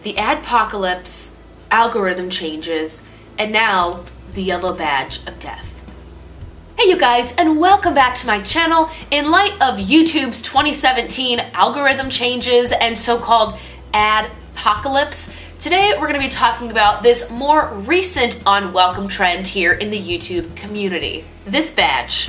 the adpocalypse, algorithm changes, and now the yellow badge of death. Hey you guys, and welcome back to my channel. In light of YouTube's 2017 algorithm changes and so-called adpocalypse, today we're going to be talking about this more recent unwelcome trend here in the YouTube community. This badge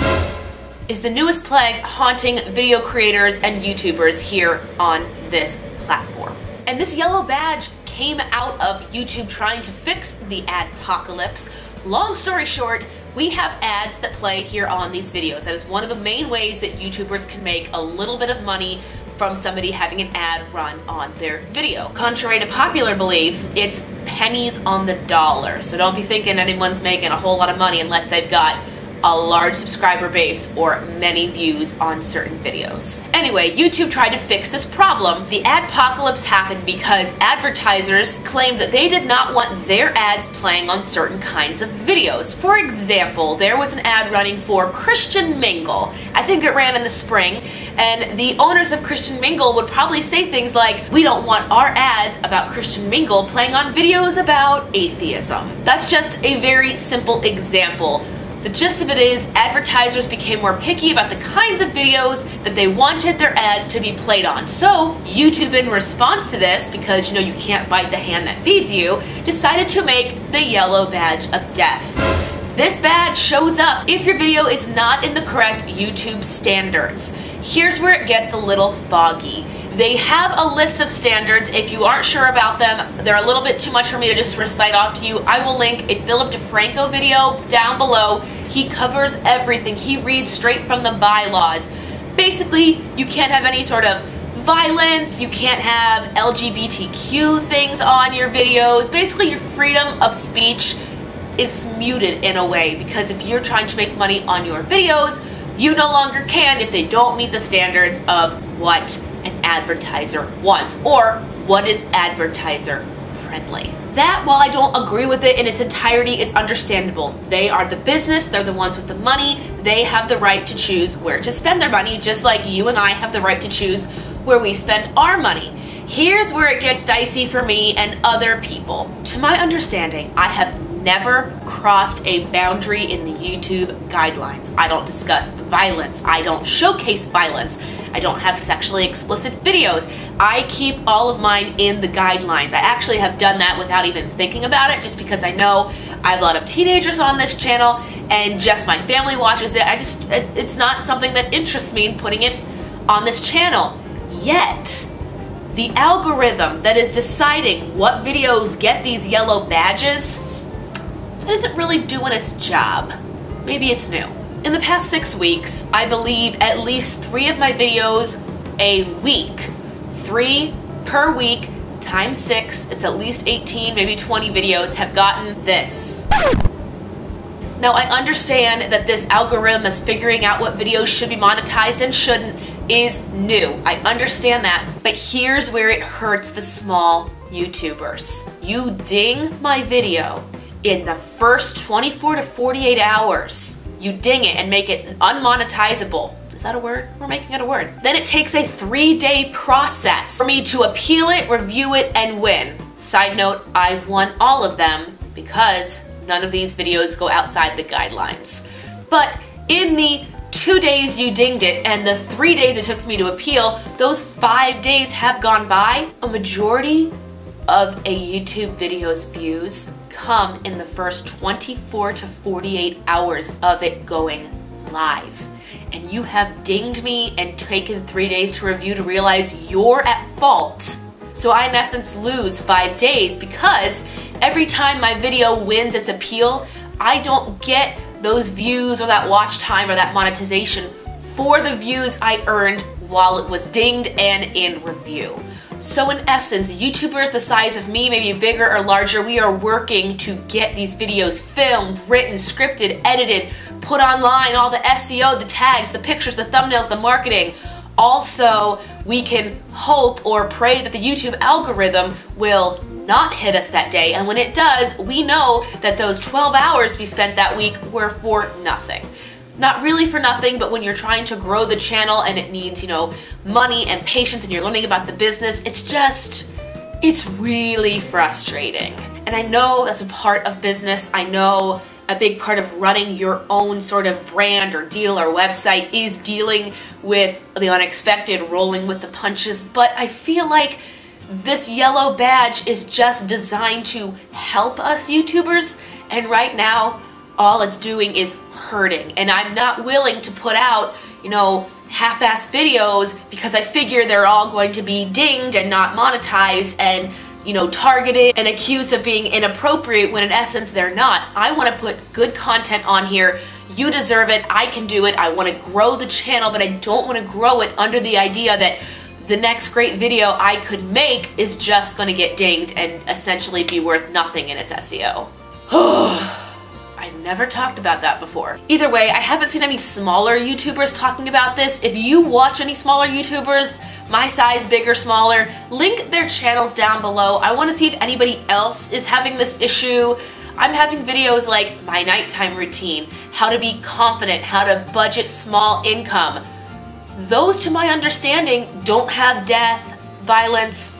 is the newest plague haunting video creators and YouTubers here on this platform. And this yellow badge came out of YouTube trying to fix the adpocalypse. Long story short, we have ads that play here on these videos. That is one of the main ways that YouTubers can make a little bit of money from somebody having an ad run on their video. Contrary to popular belief, it's pennies on the dollar. So don't be thinking anyone's making a whole lot of money unless they've got a large subscriber base or many views on certain videos. Anyway, YouTube tried to fix this problem. The adpocalypse happened because advertisers claimed that they did not want their ads playing on certain kinds of videos. For example, there was an ad running for Christian Mingle. I think it ran in the spring, and the owners of Christian Mingle would probably say things like, "We don't want our ads about Christian Mingle playing on videos about atheism." That's just a very simple example. The gist of it is, advertisers became more picky about the kinds of videos that they wanted their ads to be played on. So YouTube, in response to this, because you can't bite the hand that feeds you, decided to make the yellow badge of death. This badge shows up if your video is not in the correct YouTube standards. Here's where it gets a little foggy. They have a list of standards. If you aren't sure about them, they're a little bit too much for me to just recite off to you. I will link a Philip DeFranco video down below. He covers everything. He reads straight from the bylaws. Basically, you can't have any sort of violence, you can't have LGBTQ things on your videos. Basically, your freedom of speech is muted in a way, because if you're trying to make money on your videos, you no longer can if they don't meet the standards of what an advertiser wants, or what is advertiser friendly. That, while I don't agree with it in its entirety, is understandable. They are the business, they're the ones with the money, they have the right to choose where to spend their money, just like you and I have the right to choose where we spend our money. Here's where it gets dicey for me and other people. To my understanding, I have never crossed a boundary in the YouTube guidelines. I don't discuss violence. I don't showcase violence. I don't have sexually explicit videos. I keep all of mine in the guidelines. I actually have done that without even thinking about it, just because I know I have a lot of teenagers on this channel and just my family watches it. It's not something that interests me in putting it on this channel. Yet, the algorithm that is deciding what videos get these yellow badges isn't really doing its job. Maybe it's new. In the past 6 weeks, I believe at least 3 of my videos a week. 3 per week times 6, it's at least 18, maybe 20 videos have gotten this. Now, I understand that this algorithm that's figuring out what videos should be monetized and shouldn't is new. I understand that, but here's where it hurts the small YouTubers. You ding my video in the first 24 to 48 hours. You ding it and make it unmonetizable. Is that a word? We're making it a word. Then it takes a 3-day process for me to appeal it, review it, and win. Side note, I've won all of them because none of these videos go outside the guidelines. But in the 2 days you dinged it and the 3 days it took for me to appeal, those 5 days have gone by. A majority of a YouTube video's views come in the first 24 to 48 hours of it going live. And you have dinged me and taken 3 days to review to realize you're at fault. So I, in essence, lose 5 days because every time my video wins its appeal, I don't get those views or that watch time or that monetization for the views I earned while it was dinged and in review. So in essence, YouTubers the size of me, maybe bigger or larger, we are working to get these videos filmed, written, scripted, edited, put online, all the SEO, the tags, the pictures, the thumbnails, the marketing. Also, we can hope or pray that the YouTube algorithm will not hit us that day, and when it does, we know that those 12 hours we spent that week were for nothing. Not really for nothing, but when you're trying to grow the channel and it needs, money and patience and you're learning about the business, it's just It's really frustrating. And I know that's a part of business. I know a big part of running your own sort of brand or deal or website is dealing with the unexpected, rolling with the punches, but I feel like this yellow badge is just designed to help us YouTubers, and right now all it's doing is hurting. And I'm not willing to put out, you know, half-ass videos because I figure they're all going to be dinged and not monetized and, you know, targeted and accused of being inappropriate when in essence they're not. I want to put good content on here. You deserve it. I can do it. I want to grow the channel, but I don't want to grow it under the idea that the next great video I could make is just going to get dinged and essentially be worth nothing in its SEO. I've never talked about that before. Either way, I haven't seen any smaller YouTubers talking about this. If you watch any smaller YouTubers, my size, big or smaller, link their channels down below. I want to see if anybody else is having this issue. I'm having videos like my nighttime routine, how to be confident, how to budget small income. Those, to my understanding, don't have death, violence,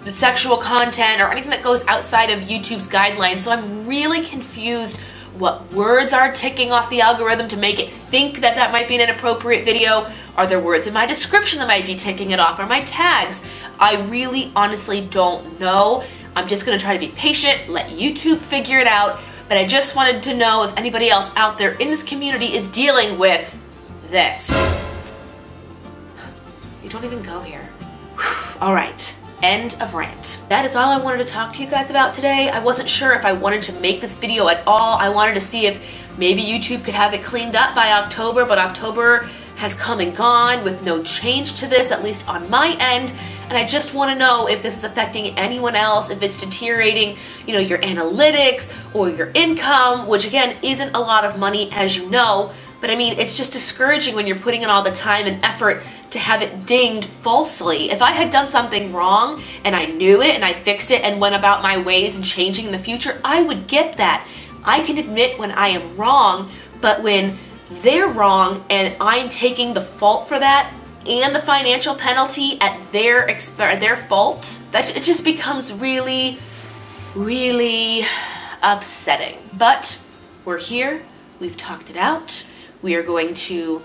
sexual content, or anything that goes outside of YouTube's guidelines. So I'm really confused what words are ticking off the algorithm to make it think that that might be an inappropriate video. Are there words in my description that might be ticking it off, or my tags? I really honestly don't know. I'm just gonna try to be patient, let YouTube figure it out, but I just wanted to know if anybody else out there in this community is dealing with this. You don't even go here. All right. End of rant. That is all I wanted to talk to you guys about today. I wasn't sure if I wanted to make this video at all. I wanted to see if maybe YouTube could have it cleaned up by October, but October has come and gone with no change to this, at least on my end. And I just want to know if this is affecting anyone else, if it's deteriorating, you know, your analytics or your income, which again isn't a lot of money, as you know. But I mean, it's just discouraging when you're putting in all the time and effort to have it dinged falsely. If I had done something wrong and I knew it and I fixed it and went about my ways and changing in the future, I would get that. I can admit when I am wrong, but when they're wrong and I'm taking the fault for that and the financial penalty at their fault, that it just becomes really, really upsetting. But we're here. We've talked it out. We're going to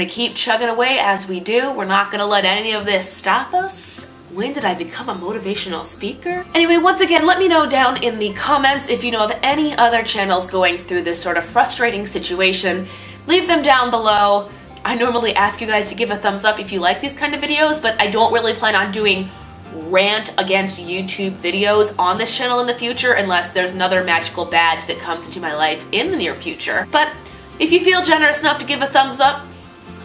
keep chugging away as we do. We're not going to let any of this stop us. When did I become a motivational speaker? Anyway, once again, let me know down in the comments if you know of any other channels going through this sort of frustrating situation. Leave them down below. I normally ask you guys to give a thumbs up if you like these kind of videos, but I don't really plan on doing rant against YouTube videos on this channel in the future unless there's another magical badge that comes into my life in the near future. But if you feel generous enough to give a thumbs up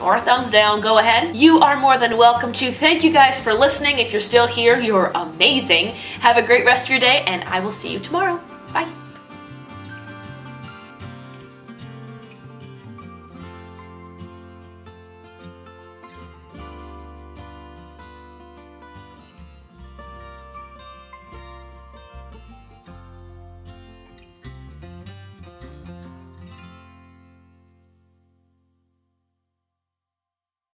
or a thumbs down, go ahead. You are more than welcome to. Thank you guys for listening. If you're still here, you're amazing. Have a great rest of your day, and I will see you tomorrow. Bye.